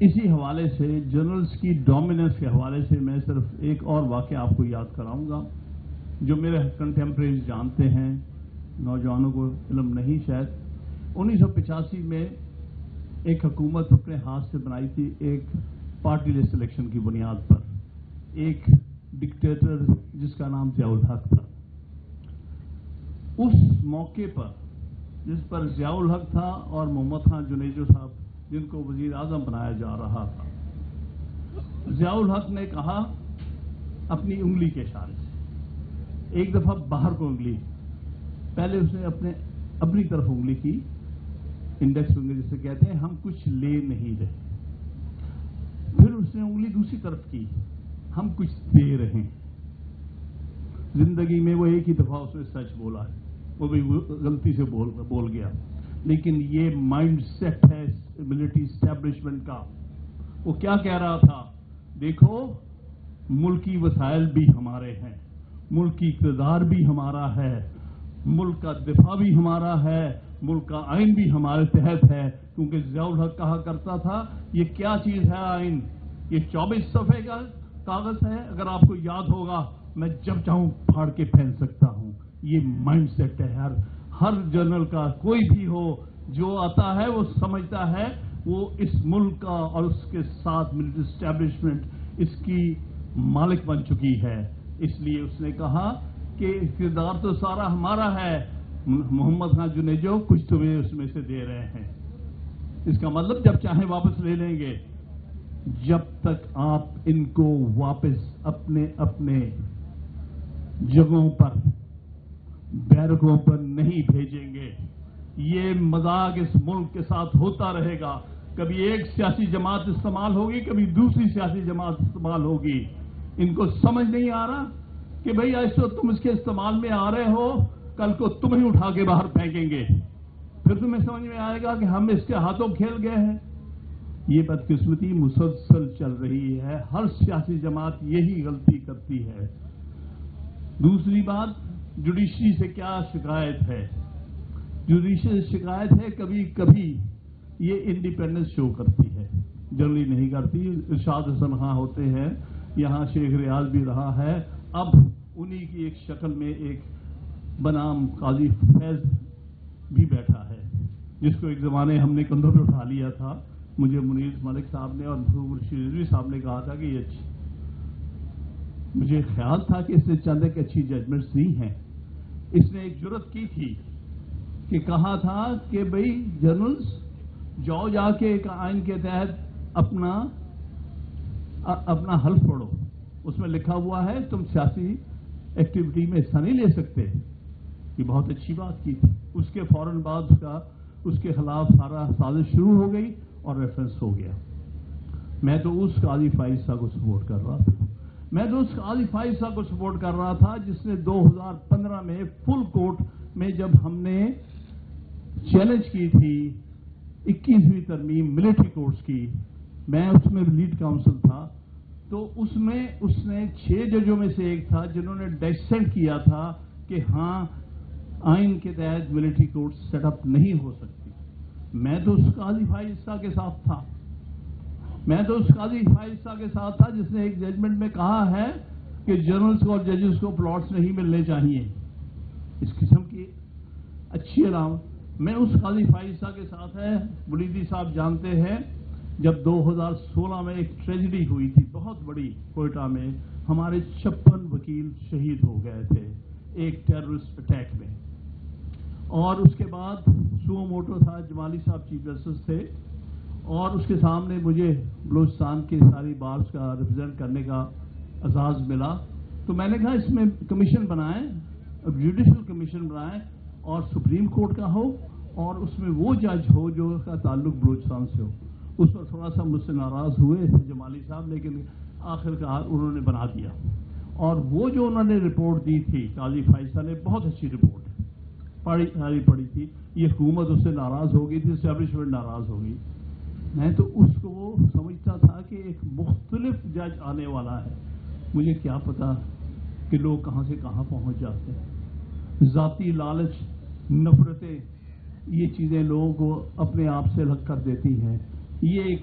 اسی حوالے سے جنرلز کی ڈومیننس کے حوالے سے میں صرف ایک اور واقعہ آپ کو یاد کراؤں گا جو میرے کنٹمپریریز جانتے ہیں، نوجوانوں کو علم نہیں شاید۔ 1985 میں ایک حکومت اپنے ہاتھ سے بنائی تھی ایک پارٹی لسٹ الیکشن کی بنیاد پر، ایک ڈکٹیٹر جس کا نام ضیاء الحق تھا۔ اس موقع پر جس پر ضیاء الحق تھا اور محمد خان جنیجو صاحب جن کو وزیر اعظم بنایا جا رہا تھا، ضیاء الحق نے کہا اپنی انگلی کے اشارے سے، ایک دفعہ باہر کو انگلی، پہلے اس نے اپنی طرف انگلی کی، انڈیکس فنگر جسے کہتے ہیں، ہم کچھ لے نہیں رہے۔ پھر اس نے انگلی دوسری طرف کی، ہم کچھ دے رہے ہیں۔ زندگی میں وہ ایک ہی دفعہ اس نے سچ بولا ہے، وہ بھی غلطی سے بول گیا، لیکن یہ مائنڈ سیٹ ہے ملٹری اسٹیبلشمنٹ کا۔ وہ کیا کہہ رہا تھا؟ دیکھو، ملکی وسائل بھی ہمارے ہیں، ملک کی اقتدار بھی ہمارا ہے، ملک کا دفاع بھی ہمارا ہے، ملک کا آئین بھی ہمارے تحت ہے، کیونکہ ضیاء الحق کہا کرتا تھا یہ کیا چیز ہے آئین؟ یہ 24 صفحے کا کاغذ ہے، اگر آپ کو یاد ہوگا، میں جب چاہوں پھاڑ کے پھینک سکتا ہوں۔ یہ مائنڈ سیٹ ہے ہر جنرل کا، کوئی بھی ہو جو آتا ہے وہ سمجھتا ہے وہ اس ملک کا اور اس کے ساتھ ملٹری اسٹیبلشمنٹ اس کی مالک بن چکی ہے۔ اس لیے اس نے کہا کہ اقتدار تو سارا ہمارا ہے، محمد خان جنیجو کچھ تمہیں اس میں سے دے رہے ہیں۔ اس کا مطلب جب چاہیں واپس لے لیں گے، جب تک آپ ان کو واپس اپنے اپنے جگہوں پر، بیرکوں پر نہیں بھیجیں گے، یہ مذاق اس ملک کے ساتھ ہوتا رہے گا۔ کبھی ایک سیاسی جماعت استعمال ہوگی، کبھی دوسری سیاسی جماعت استعمال ہوگی۔ ان کو سمجھ نہیں آ رہا کہ بھئی اس وقت تم اس کے استعمال میں آ رہے ہو، کل کو تمہیں اٹھا کے باہر پھینکیں گے، پھر تمہیں سمجھ میں آئے گا کہ ہم اس کے ہاتھوں کھیل گئے ہیں۔ یہ بدقسمتی مسلسل چل رہی ہے، ہر سیاسی جماعت یہی غلطی کرتی ہے۔ دوسری بات، جوڈیشری سے کیا شکایت ہے؟ جوڈیشری سے شکایت ہے کبھی کبھی یہ انڈیپینڈنس شو کرتی ہے، جنرلی نہیں کرتی۔ ارشاد حسن خان ہوتے ہیں، یہاں شیخ ریاض بھی رہا ہے، اب انہی کی ایک شکل میں ایک بنام قاضی فیض بھی بیٹھا ہے، جس کو ایک زمانے ہم نے کندھوں پہ اٹھا لیا تھا۔ مجھے منیر ملک صاحب نے اور مرشد رضوی صاحب نے کہا تھا کہ یہ مجھے خیال تھا کہ اس نے چند ایک اچھی ججمنٹس دی ہیں۔ اس نے ایک جرت کی تھی کہ کہا تھا کہ بھئی جنرلز جاؤ، جا کے ایک آئین کے تحت اپنا حلف پڑھو، اس میں لکھا ہوا ہے تم سیاسی ایکٹیویٹی میں حصہ نہیں لے سکتے۔ یہ بہت اچھی بات کی تھی۔ اس کے فوراً بعد اس کے خلاف سارا سازش شروع ہو گئی اور ریفرنس ہو گیا۔ میں تو اس قاضی فائز صاحب کو سپورٹ کر رہا تھا، جس نے 2015 میں فل کورٹ میں جب ہم نے چیلنج کی تھی 21ویں ترمیم ملٹری کورٹس کی، میں اس میں لیڈ کاؤنسل تھا، تو اس میں اس نے 6 ججوں میں سے ایک تھا جنہوں نے ڈیسنٹ کیا تھا کہ ہاں آئین کے تحت ملٹری کورٹ سیٹ اپ نہیں ہو سکتی۔ میں تو اس قاضی فائز صاحب کے ساتھ تھا، جس نے ایک ججمنٹ میں کہا ہے کہ جنرلز کو اور ججز کو پلاٹس نہیں ملنے چاہیے۔ اس قسم کی اچھی علامت میں اس قاضی فائز صاحب کے ساتھ ہے۔ مریدی صاحب جانتے ہیں، جب 2016 میں ایک ٹریجڈی ہوئی تھی بہت بڑی کوئٹہ میں، ہمارے 56 وکیل شہید ہو گئے تھے ایک ٹیررسٹ اٹیک میں، اور اس کے بعد سو موٹو تھا، جمالی صاحب چیف جسٹس تھے، اور اس کے سامنے مجھے بلوچستان کے ساری بارز کا ریپرزینٹ کرنے کا اعزاز ملا۔ تو میں نے کہا اس میں کمیشن بنائیں، جوڈیشل کمیشن بنائیں، اور سپریم کورٹ کا ہو، اور اس میں وہ جج ہو جو کا تعلق بلوچستان سے ہو۔ اس پر تھوڑا سا مجھ سے ناراض ہوئے تھے جمالی صاحب، لیکن آخرکار انہوں نے بنا دیا۔ اور وہ جو انہوں نے رپورٹ دی تھی قاضی فائز نے، بہت اچھی رپورٹ پڑھی تھی۔ یہ حکومت اس سے ناراض ہو گئی تھی، اسٹیبلشمنٹ ناراض ہو گئی۔ میں تو اس کو سمجھتا تھا کہ ایک مختلف جج آنے والا ہے، مجھے کیا پتا کہ لوگ کہاں سے کہاں پہنچ جاتے ہیں۔ ذاتی لالچ، نفرتیں، یہ چیزیں لوگوں کو اپنے آپ سے الگ کر دیتی ہیں۔ یہ ایک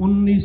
19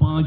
5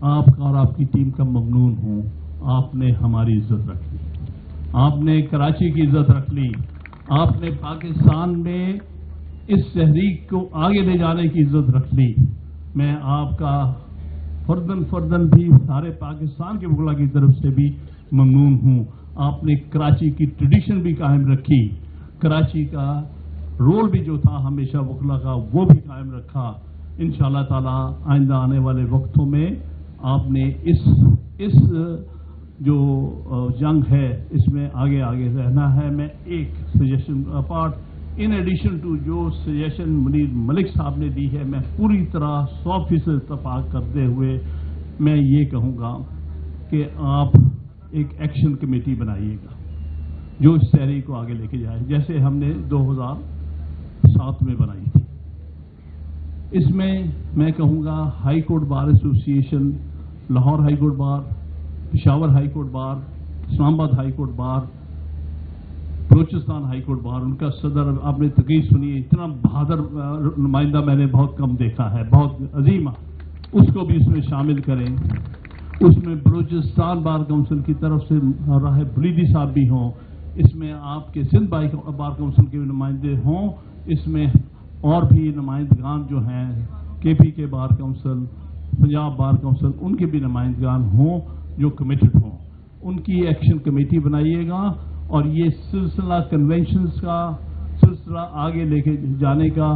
آپ کا اور آپ کی ٹیم کا ممنون ہوں. آپ نے ہماری عزت رکھ لی, آپ نے کراچی کی عزت رکھ لی, آپ نے پاکستان میں اس تحریک کو آگے لے جانے کی عزت رکھ لی. میں آپ کا فردن بھی سارے پاکستان کے وکلا کی طرف سے بھی ممنون ہوں. آپ نے کراچی کی ٹریڈیشن بھی قائم رکھی, کراچی کا رول بھی جو تھا ہمیشہ وکلا کا وہ بھی قائم رکھا. انشاءاللہ تعالی آئندہ آنے والے وقتوں میں آپ نے اس جو جنگ ہے اس میں آگے رہنا ہے. میں ایک suggestion apart in addition to جو سجیشن منیر ملک صاحب نے دی ہے, میں پوری طرح 100% اتفاق کرتے ہوئے میں یہ کہوں گا کہ آپ ایک ایکشن کمیٹی بنائیے گا جو اس تحریک کو آگے لے کے جائے, جیسے ہم نے 2007 میں بنائی تھی. اس میں کہوں گا high court bar association, Lahore high court bar, Peshawar high court bar, Islamabad high court bar, Balochistan high court bar, ان کا صدر آپ نے تقریر سنی, اتنا بہادر نمائندہ میں نے بہت کم دیکھا ہے, بہت عظیم, اس کو بھی اس میں شامل کریں. اس میں بلوچستان بار کونسل کی طرف سے راہ بلیدی صاحب بھی ہوں, اس میں آپ کے سندھ بار کونسل کے بھی نمائندے ہوں, اس میں اور بھی نمائندگان جو ہیں K P bar council, Punjab bar council, ان کے بھی نمائندگان ہوں جو کمیٹڈ ہوں. ان کی ایکشن کمیٹی بنائیے گا اور یہ سلسلہ کنونشنز کا سلسلہ آگے لے کے جانے کا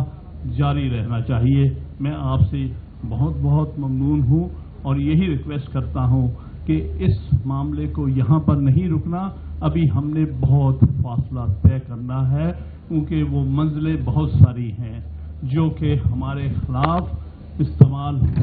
جاری رہنا چاہیے. میں آپ سے بہت بہت ممنون ہوں اور یہی ریکویسٹ کرتا ہوں کہ اس معاملے کو یہاں پر نہیں رکنا, ابھی ہم نے بہت فاصلہ طے کرنا ہے کیونکہ وہ منزلیں بہت ساری ہیں جو کہ ہمارے خلاف استعمال ہو